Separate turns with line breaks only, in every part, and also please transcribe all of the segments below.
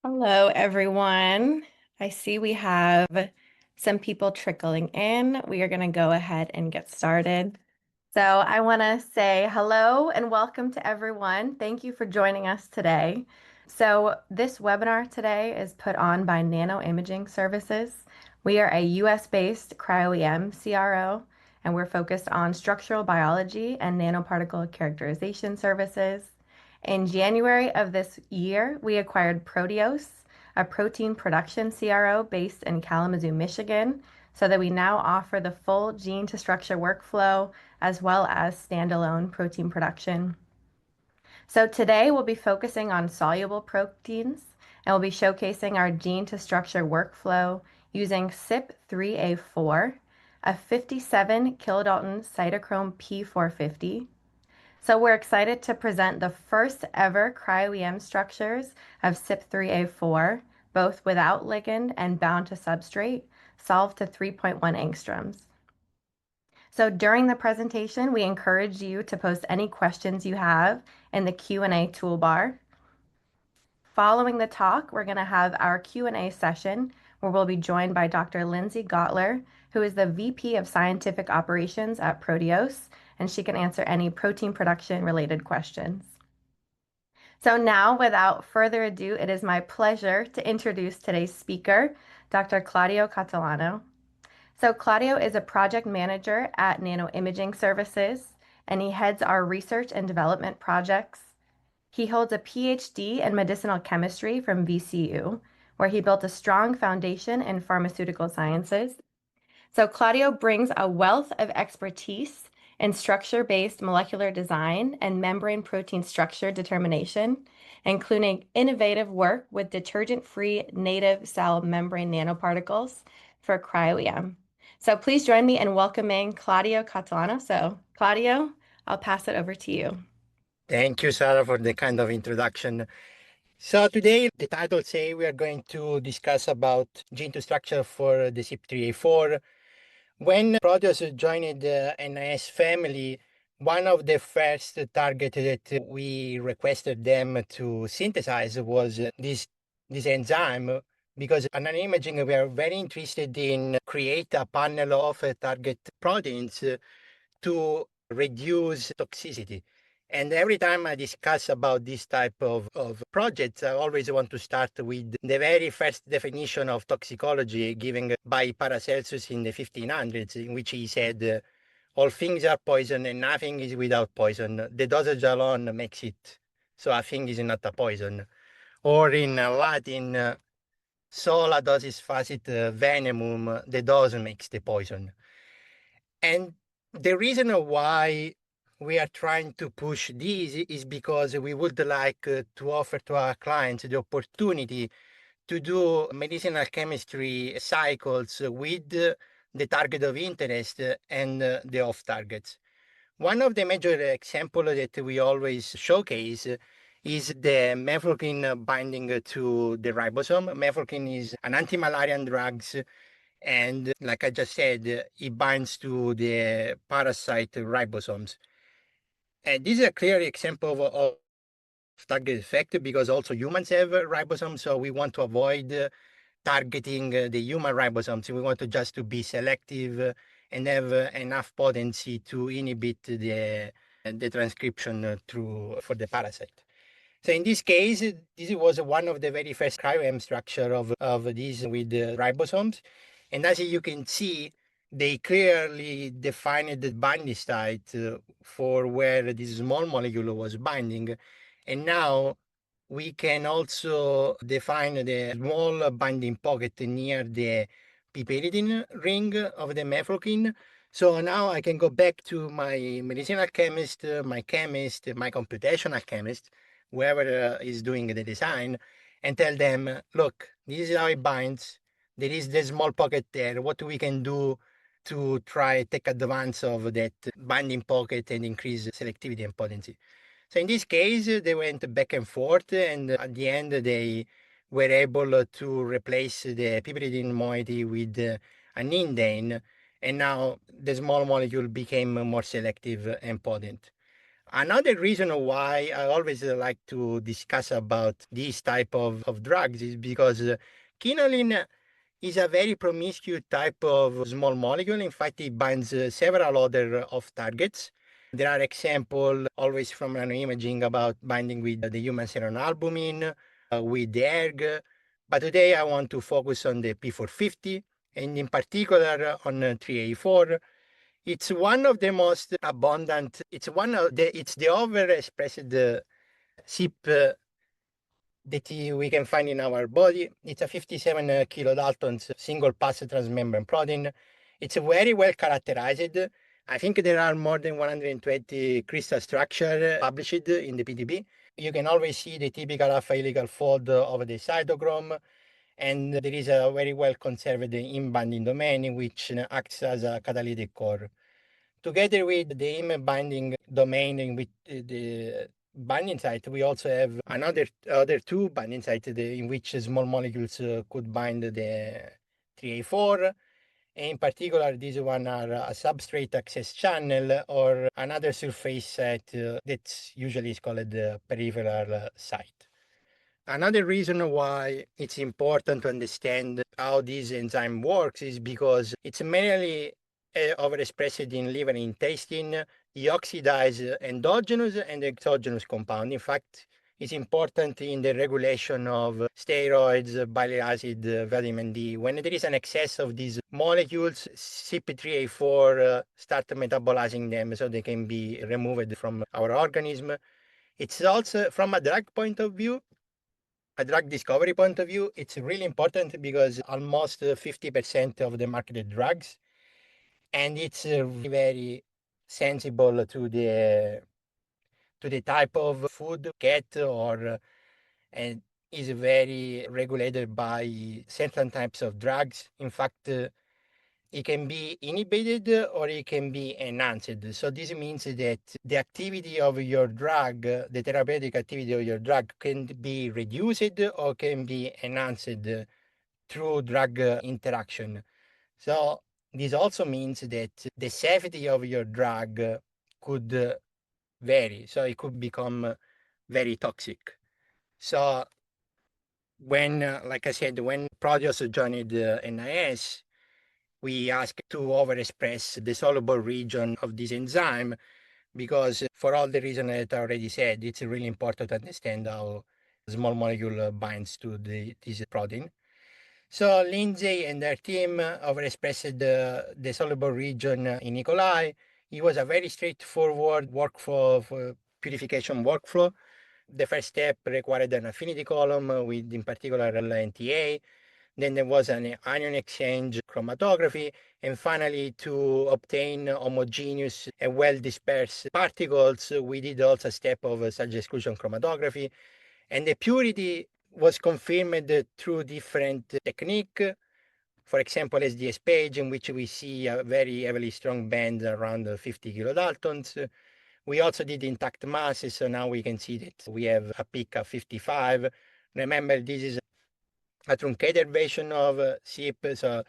Hello, everyone. I see we have some people trickling in. We are going to go ahead and get started. So I want to say hello and welcome to everyone. Thank you for joining us today. So this webinar today is put on by NanoImaging Services. We are a US-based cryo-EM CRO, and we're focused on structural biology and nanoparticle characterization services. In January of this year, we acquired Proteos, a protein production CRO based in Kalamazoo, Michigan, so that we now offer the full gene to structure workflow as well as standalone protein production. So today we'll be focusing on soluble proteins and we'll be showcasing our gene to structure workflow using CYP3A4, a 57 kilodalton cytochrome P450. So we're excited to present the first ever cryo-EM structures of CYP3A4, both without ligand and bound to substrate, solved to 3.1 angstroms. So during the presentation, we encourage you to post any questions you have in the Q&A toolbar. Following the talk, we're going to have our Q&A session where we'll be joined by Dr. Lindsay Gottler, who is the VP of Scientific Operations at Proteos, and she can answer any protein production related questions. So now, without further ado, it is my pleasure to introduce today's speaker, Dr. Claudio Catalano. So Claudio is a project manager at NanoImaging Services, and he heads our research and development projects. He holds a PhD in medicinal chemistry from VCU, where he built a strong foundation in pharmaceutical sciences. So Claudio brings a wealth of expertise in structure-based molecular design and membrane protein structure determination, including innovative work with detergent-free native cell membrane nanoparticles for cryo-EM. So please join me in welcoming Claudio Catalano. So Claudio, I'll pass it over to you.
Thank you, Sarah, for the kind of introduction. So today, the title say we are going to discuss about gene to structure for the CYP3A4. When Proteus joined the NIS family, one of the first targets that we requested them to synthesize was this enzyme, because at NanoImaging we are very interested in create a panel of target proteins to reduce toxicity. And every time I discuss about this type of projects, I always want to start with the very first definition of toxicology given by Paracelsus in the 1500s, in which he said, all things are poison and nothing is without poison. The dosage alone makes it. So a thing is not a poison. Or in Latin, sola dosis facit venemum, the dose makes the poison. And the reason why we are trying to push this is because we would like to offer to our clients the opportunity to do medicinal chemistry cycles with the target of interest and the off targets. One of the major examples that we always showcase is the mefloquine binding to the ribosome. Mefloquine is an anti-malarial drug, and like I just said, it binds to the parasite ribosomes. And this is a clear example of target effect because also humans have ribosomes, so we want to avoid targeting the human ribosomes. We want to just to be selective and have enough potency to inhibit the transcription for the parasite. So in this case, this was one of the very first cryo-EM structure of these with the ribosomes. And as you can see, they clearly defined the binding site for where this small molecule was binding. And now we can also define the small binding pocket near the piperidine ring of the mefloquine. So now I can go back to my medicinal chemist, my chemist, my computational chemist, whoever is doing the design, and tell them, look, this is how it binds. There is the small pocket there. What we can do to try take advantage of that binding pocket and increase selectivity and potency. So in this case, they went back and forth, and at the end, they were able to replace the piperidine moiety with an indane, and now the small molecule became more selective and potent. Another reason why I always like to discuss about these type of drugs is because quinoline is a very promiscuous type of small molecule. In fact, it binds several other off targets. There are examples always from nanoimaging about binding with the human serum albumin, with the ERG. But today I want to focus on the P450 and in particular on 3A4. It's one of the most abundant, it's the overexpressed CYP that we can find in our body. It's a 57 kilodaltons single pass transmembrane protein. It's very well characterized. I think there are more than 120 crystal structure published in the PDB. You can always see the typical alpha helical fold of the cytochrome, and there is a very well conserved in-binding domain which acts as a catalytic core. Together with the IME binding domain in which the binding site, we also have other two binding sites in which small molecules could bind the 3A4. In particular, these one are a substrate access channel or another surface site that's usually is called the peripheral site. Another reason why it's important to understand how this enzyme works is because it's mainly overexpressed in liver and intestine. It oxidizes endogenous and exogenous compound. In fact, it's important in the regulation of steroids, bile acid, vitamin D. When there is an excess of these molecules, CYP3A4 start metabolizing them so they can be removed from our organism. It's also from a drug point of view, a drug discovery point of view, it's really important because almost 50% of the marketed drugs, and it's very sensible to the type of food get or and is very regulated by certain types of drugs. In fact, it can be inhibited or it can be enhanced. So this means that the activity of your drug, the therapeutic activity of your drug can be reduced or can be enhanced through drug interaction. So this also means that the safety of your drug could vary. So it could become very toxic. So when, like I said, when Proteus joined NIS, we ask to overexpress the soluble region of this enzyme because for all the reasons that I already said, it's really important to understand how small molecule binds to this protein. So Lindsay and their team overexpressed the soluble region in E. coli. It was a very straightforward workflow for purification workflow. The first step required an affinity column with, in particular, NTA. Then there was an anion exchange chromatography, and finally, to obtain homogeneous and well-dispersed particles, we did also a step of surge exclusion chromatography, and the purity was confirmed through different technique. For example, SDS page, in which we see a very heavily strong band around 50 kilodaltons. We also did intact masses, so now we can see that we have a peak of 55. Remember, this is a truncated version of CYP, so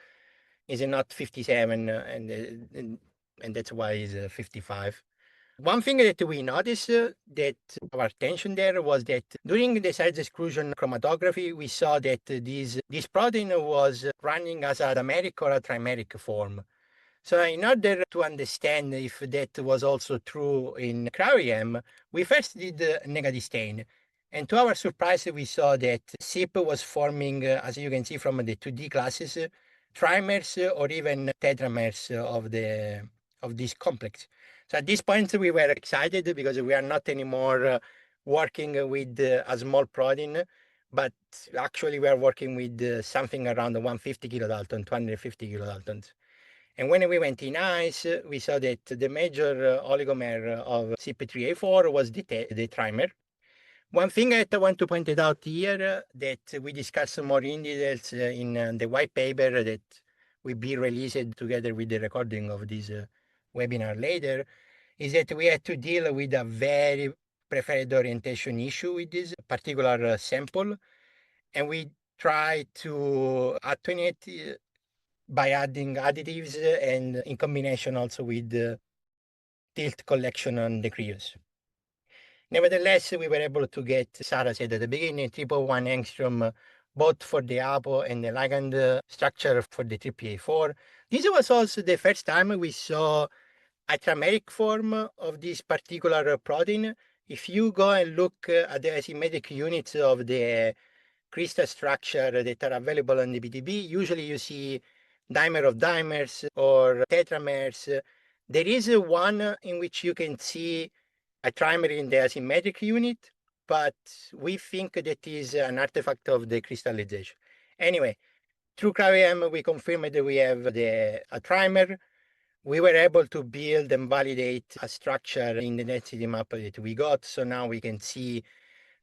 it's not 57, and that's why it's 55. One thing that we noticed that our attention there was that during the size exclusion chromatography, we saw that this protein was running as a dimeric or a trimeric form. So in order to understand if that was also true in cryo-EM, we first did negative stain. And to our surprise, we saw that CYP was forming, as you can see from the 2D classes, trimers or even tetramers of this complex. So at this point, we were excited because we are not anymore working with a small protein, but actually we are working with something around 150 kilodalton, 250 kilodaltons. And when we went in ice, we saw that the major oligomer of CYP3A4 was the trimer. One thing that I want to point it out here that we discuss more in details in the white paper that will be released together with the recording of this webinar later is that we had to deal with a very preferred orientation issue with this particular sample, and we try to attenuate by adding additives and in combination also with tilt collection on the cryos. Nevertheless, we were able to get, Sarah said at the beginning, 1.1 angstrom both for the APO and the ligand structure for the CYP3A4. This was also the first time we saw a trimeric form of this particular protein. If you go and look at the asymmetric units of the crystal structure that are available on the PTB, usually you see dimer of dimers or tetramers. There is one in which you can see a trimer in the asymmetric unit, but we think that is an artifact of the crystallization. Anyway, through cryo-EM, we confirmed that we have a trimer. We were able to build and validate a structure in the density map that we got. So now we can see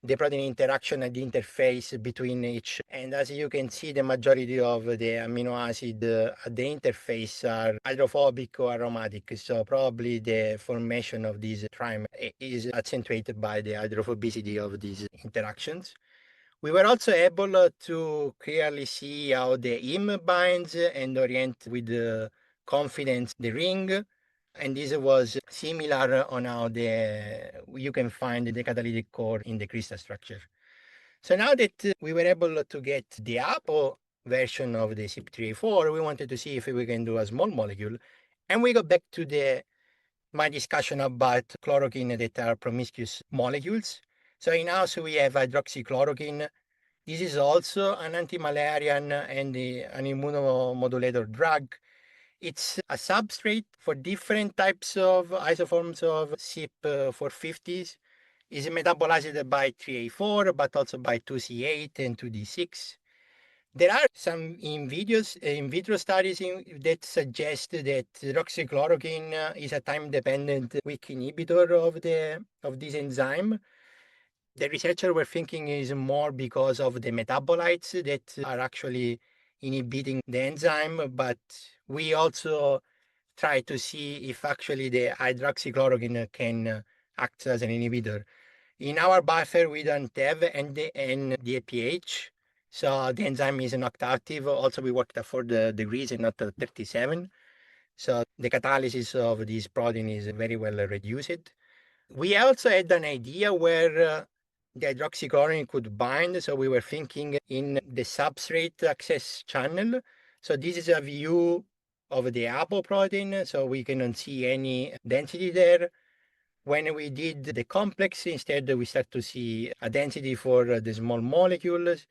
the protein interaction at the interface between each. And as you can see, the majority of the amino acid at the interface are hydrophobic or aromatic. So probably the formation of these trimer is accentuated by the hydrophobicity of these interactions. We were also able to clearly see how the IM binds and orient with confidence the ring. And this was similar on how you can find the catalytic core in the crystal structure. So now that we were able to get the APO version of the CYP3A4, we wanted to see if we can do a small molecule. And we go back to my discussion about chloroquine that are promiscuous molecules. So in-house we have hydroxychloroquine. This is also an anti-malarian and an immunomodulator drug. It's a substrate for different types of isoforms of CYP450s. Is metabolized by 3A4, but also by 2C8 and 2D6. There are some in vitro studies that suggest that hydroxychloroquine is a time-dependent weak inhibitor of this enzyme. The researchers were thinking is more because of the metabolites that are actually inhibiting the enzyme, but we also try to see if actually the hydroxychloroquine can act as an inhibitor. In our buffer, we don't have NDPH, so the enzyme is not active. Also, we worked at 4 degrees and not at 37. So the catalysis of this protein is very well reduced. We also had an idea where the hydroxychloroquine could bind. So we were thinking in the substrate access channel. So this is a view of the APO protein. So we cannot see any density there. When we did the complex, instead we start to see a density for the small molecules.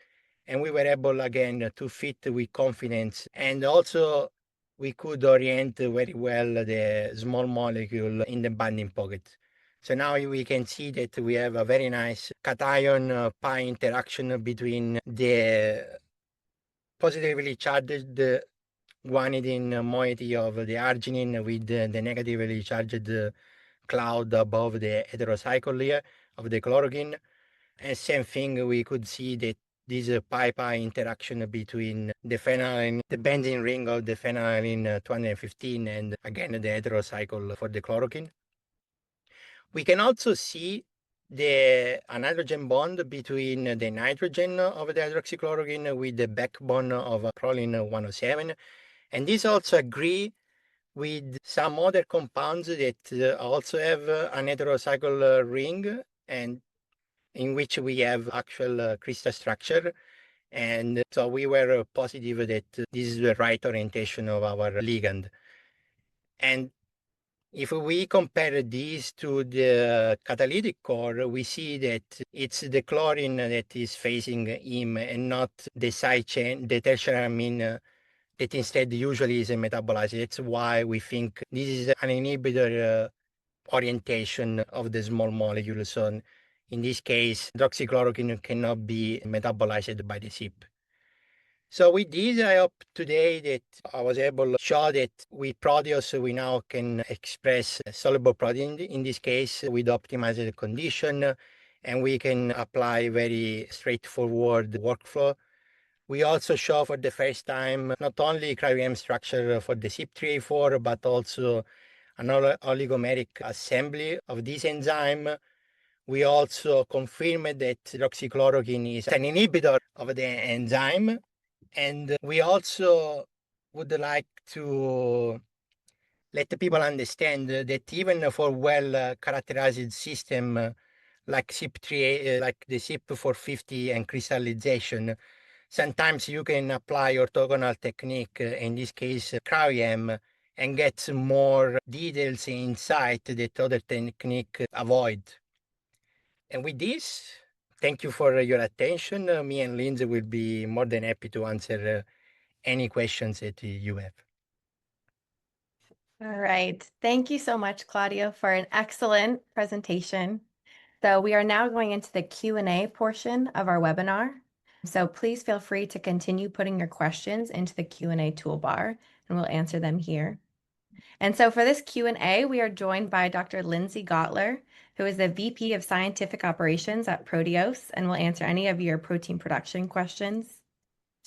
And we were able again to fit with confidence. And also we could orient very well the small molecule in the binding pocket. So now we can see that we have a very nice cation pi interaction between the positively charged guanidine moiety of the arginine with the negatively charged cloud above the heterocycle layer of the chloroquine. And same thing, we could see that this pi-pi interaction between the phenylalanine, the benzene ring of the phenylalanine 215, and again the heterocycle for the chloroquine. We can also see a nitrogen bond between the nitrogen of the hydroxychloroquine with the backbone of proline 107. And this also agree with some other compounds that also have an heterocycle ring and in which we have actual crystal structure. And so we were positive that this is the right orientation of our ligand. And if we compare these to the catalytic core, we see that it's the chlorine that is facing him and not the side chain, the tertiary amine that instead usually is metabolized. That's why we think this is an inhibitor orientation of the small molecule. So in this case, hydroxychloroquine cannot be metabolized by the CYP. So with this, I hope today that I was able to show that with Proteus, we now can express soluble protein, in this case, with optimized condition, and we can apply very straightforward workflow. We also show for the first time not only cryo-EM structure for the CYP3A4, but also an oligomeric assembly of this enzyme. We also confirmed that hydroxychloroquine is an inhibitor of the enzyme. And we also would like to let the people understand that even for well characterized system like CYP3A, like the CYP450 and crystallization. Sometimes you can apply orthogonal technique, in this case cryo-EM, and get more details insight that other technique avoid. And with this, thank you for your attention. Me and Lindsay will be more than happy to answer any questions that you have.
All right. Thank you so much, Claudio, for an excellent presentation. So we are now going into the Q&A portion of our webinar. So please feel free to continue putting your questions into the Q&A toolbar, and we'll answer them here. And so for this Q&A, we are joined by Dr. Lindsay Gottler, who is the VP of Scientific Operations at Proteus, and will answer any of your protein production questions.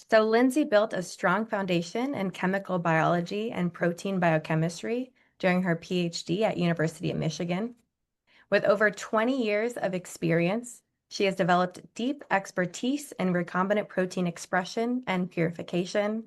So Lindsay built a strong foundation in chemical biology and protein biochemistry during her PhD at University of Michigan. With over 20 years of experience, she has developed deep expertise in recombinant protein expression and purification.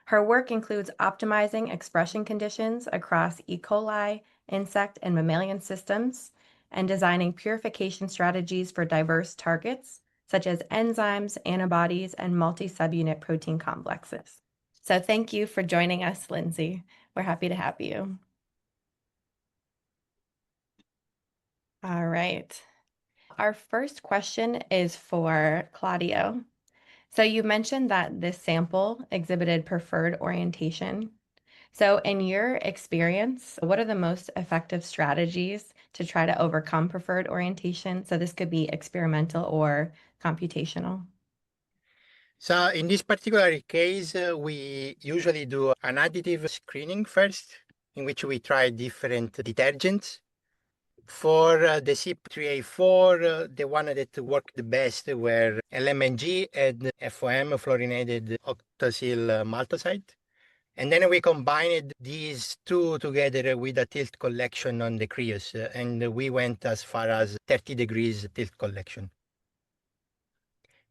Her work includes optimizing expression conditions across E. coli, insect, and mammalian systems, and designing purification strategies for diverse targets, such as enzymes, antibodies, and multi-subunit protein complexes. So thank you for joining us, Lindsay. We're happy to have you. All right. Our first question is for Claudio. So you mentioned that this sample exhibited preferred orientation. So in your experience, what are the most effective strategies to try to overcome preferred orientation? So this could be experimental or computational.
So in this particular case, we usually do an additive screening first, in which we try different detergents. For the CYP3A4, the one that worked the best were LMNG and FOM, fluorinated octacyl maltoside. And then we combined these two together with a tilt collection on the cryos, and we went as far as 30 degrees tilt collection.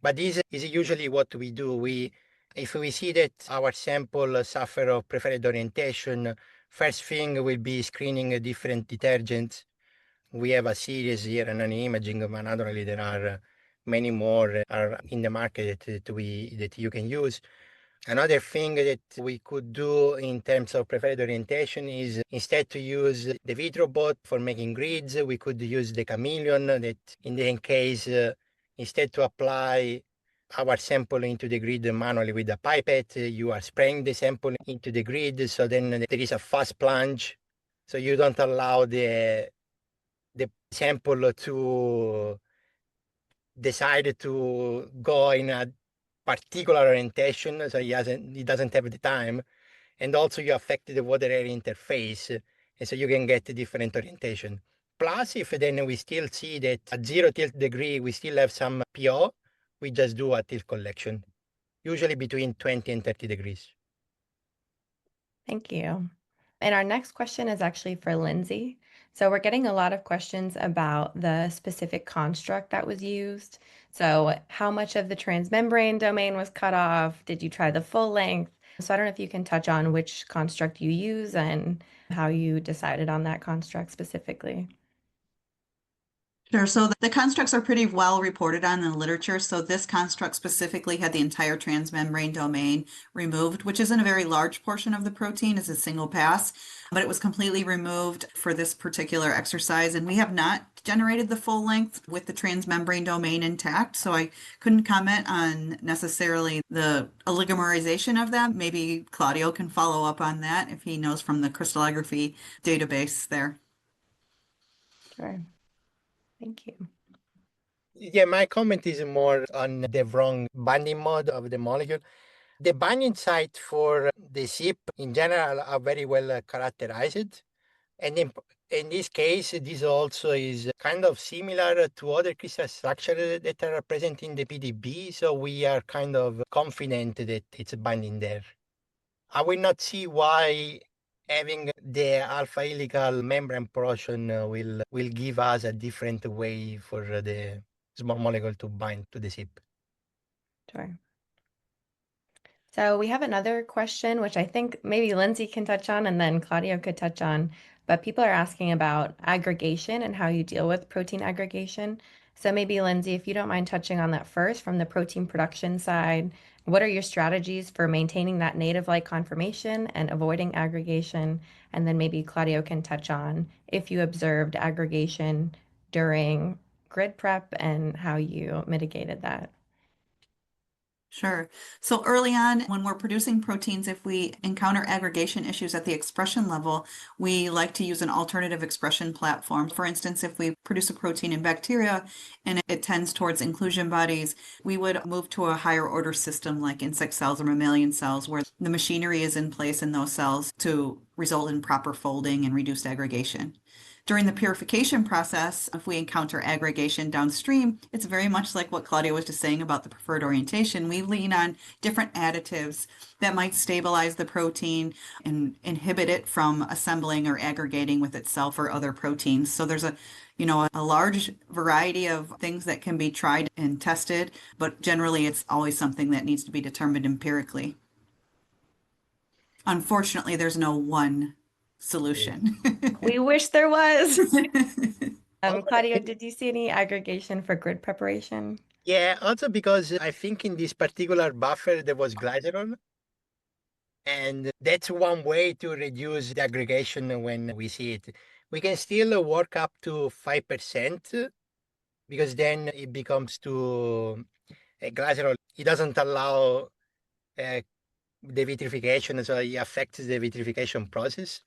But this is usually what we do. If we see that our sample suffer of preferred orientation, first thing will be screening different detergents. We have a series here, NanoImaging, but naturally there are many more are in the market that you can use. Another thing that we could do in terms of preferred orientation is instead to use the VitroBot for making grids, we could use the chameleon that in the case, instead to apply our sample into the grid manually with a pipette, you are spraying the sample into the grid, so then there is a fast plunge, so you don't allow the sample to decide to go in a particular orientation, so it doesn't have the time, and also you affect the water air interface, and so you can get a different orientation. Plus, if then we still see that at 0 tilt degree we still have some PO, we just do a tilt collection, usually between 20 and 30 degrees.
Thank you. And our next question is actually for Lindsay. So we're getting a lot of questions about the specific construct that was used. So how much of the transmembrane domain was cut off? Did you try the full length? So I don't know if you can touch on which construct you use and how you decided on that construct specifically.
Sure. So the constructs are pretty well reported on in the literature. So this construct specifically had the entire transmembrane domain removed, which isn't a very large portion of the protein, it's a single pass, but it was completely removed for this particular exercise. And we have not generated the full length with the transmembrane domain intact. So I couldn't comment on necessarily the oligomerization of that. Maybe Claudio can follow up on that if he knows from the crystallography database there.
Sure. Thank you.
Yeah, my comment is more on the wrong binding mode of the molecule. The binding site for the CYP in general are very well characterized. And in this case, this also is kind of similar to other crystal structures that are present in the PDB. So we are kind of confident that it's binding there. I will not see why having the alpha helical membrane portion will give us a different way for the small molecule to bind to the CYP.
Sure. So we have another question, which I think maybe Lindsay can touch on, and then Claudio could touch on. but people are asking about aggregation and how you deal with protein aggregation. So maybe Lindsay, if you don't mind touching on that first from the protein production side, what are your strategies for maintaining that native-like conformation and avoiding aggregation? And then maybe Claudio can touch on if you observed aggregation during grid prep and how you mitigated that.
Sure. So early on, when we're producing proteins, if we encounter aggregation issues at the expression level, we like to use an alternative expression platform. For instance, if we produce a protein in bacteria and it tends towards inclusion bodies, we would move to a higher order system like insect cells or mammalian cells, where the machinery is in place in those cells to result in proper folding and reduced aggregation. During the purification process, if we encounter aggregation downstream, it's very much like what Claudia was just saying about the preferred orientation. We lean on different additives that might stabilize the protein and inhibit it from assembling or aggregating with itself or other proteins. So there's a large variety of things that can be tried and tested, but generally it's always something that needs to be determined empirically. Unfortunately, there's no one solution.
We wish there was. Claudio,
Okay.
did you see any aggregation for grid preparation?
Yeah, also because I think in this particular buffer there was glycerol, and that's one way to reduce the aggregation when we see it. We can still work up to 5% because then it becomes to glycerol. It doesn't allow uh, the vitrification, so it affects the vitrification process.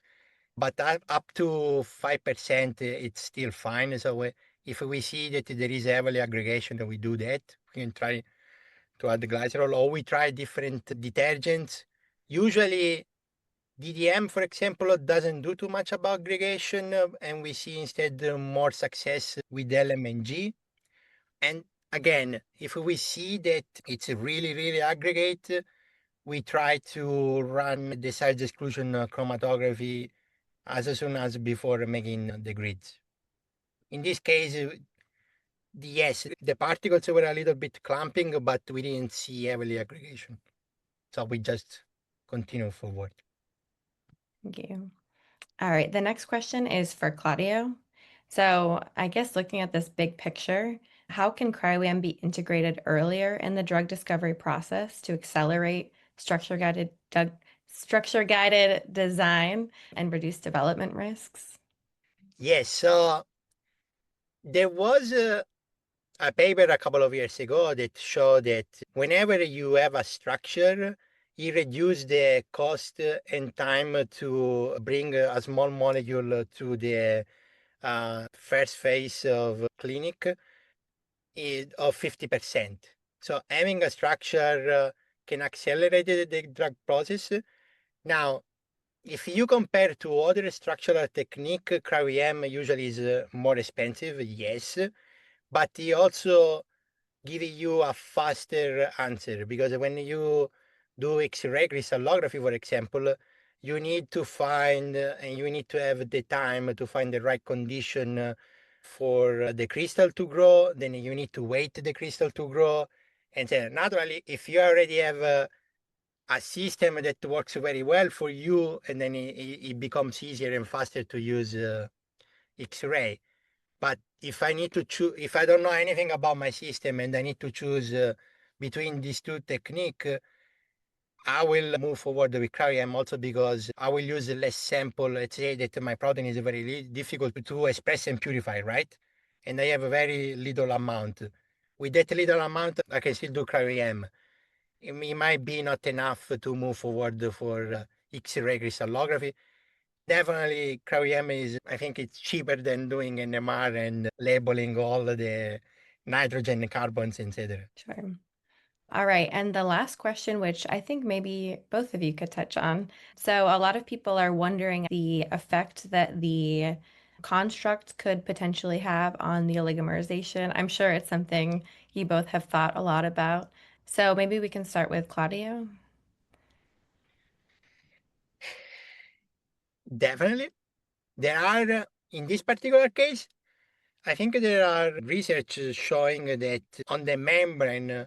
But up to 5%, it's still fine. So if we see that there is heavily aggregation, we do that. We can try to add glycerol, or we try different detergents. Usually, DDM, for example, doesn't do too much about aggregation, and we see instead more success with LMNG. And again, if we see that it's really, really aggregate, we try to run the size exclusion chromatography as soon as before making the grids. In this case, yes, the particles were a little bit clumping, but we didn't see heavily aggregation. So we just continue forward.
Thank you. All right, the next question is for Claudio. So I guess looking at this big picture, how can cryo-EM be integrated earlier in the drug discovery process to accelerate structure-guided design and reduce development risks?
Yes, so there was a paper a couple of years ago that showed that whenever you have a structure, it reduces the cost and time to bring a small molecule to the first phase of clinic of 50%. So having a structure can accelerate the drug process. Now, if you compare to other structural technique, cryo-EM usually is more expensive, yes, but it also give you a faster answer, because when you do X-ray crystallography, for example, you need to find and you need to have the time to find the right condition for the crystal to grow. Then you need to wait the crystal to grow. And then naturally, if you already have a system that works very well for you, and then it becomes easier and faster to use X-ray. But if I need to choose, if I don't know anything about my system and I need to choose between these two techniques, I will move forward with cryo-EM also because I will use less sample. Let's say that my protein is very difficult to express and purify, right? And I have a very little amount. With that little amount, I can still do cryo-EM. It might be not enough to move forward for X-ray crystallography. Definitely, cryo-EM is, I think it's cheaper than doing NMR and labeling all the nitrogen, carbons, etc.
Sure. All right, and the last question, which I think maybe both of you could touch on. So a lot of people are wondering the effect that the construct could potentially have on the oligomerization. I'm sure it's something you both have thought a lot about. So maybe we can start with Claudio.
Definitely. There are, in this particular case, I think there are research showing that on the membrane,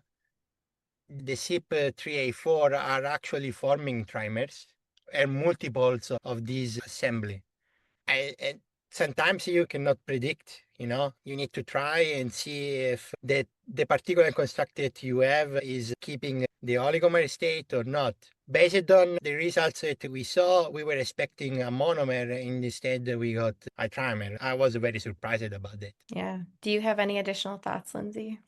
the CYP3A4 are actually forming trimers and multiples of these assembly. And sometimes you cannot predict, you need to try and see if the particular construct that you have is keeping the oligomer state or not. Based on the results that we saw, we were expecting a monomer, and instead we got a trimer. I was very surprised about that.
Yeah. Do you have any additional thoughts, Lindsay?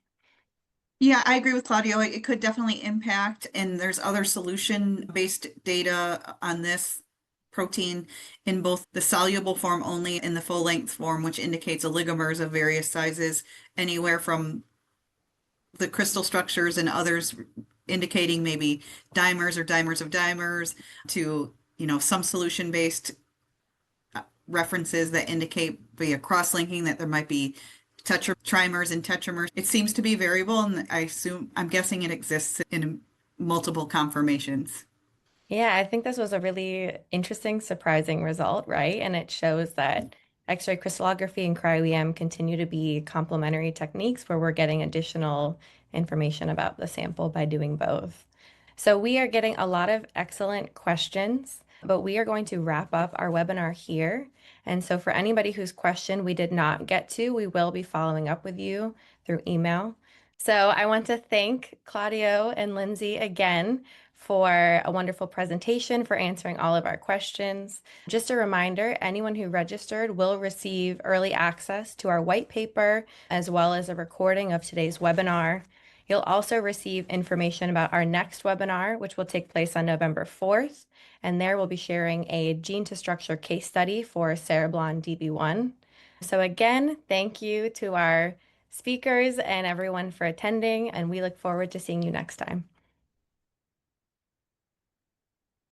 Yeah, I agree with Claudio. It could definitely impact, and there's other solution-based data on this protein in both the soluble form only and the full-length form, which indicates oligomers of various sizes, anywhere from the crystal structures and others indicating maybe dimers or dimers of dimers to, some solution-based references that indicate via cross-linking that there might be trimers and tetramers. It seems to be variable, and I'm guessing it exists in multiple conformations.
Yeah, I think this was a really interesting, surprising result, right? And it shows that X-ray crystallography and cryo-EM continue to be complementary techniques where we're getting additional information about the sample by doing both. So we are getting a lot of excellent questions, but we are going to wrap up our webinar here. And so for anybody whose question we did not get to, we will be following up with you through email. So I want to thank Claudio and Lindsay again for a wonderful presentation, for answering all of our questions. Just a reminder, anyone who registered will receive early access to our white paper, as well as a recording of today's webinar. You'll also receive information about our next webinar, which will take place on November 4th. And there we'll be sharing a gene to structure case study for cereblon DB1. So again, thank you to our speakers and everyone for attending, and we look forward to seeing you next time.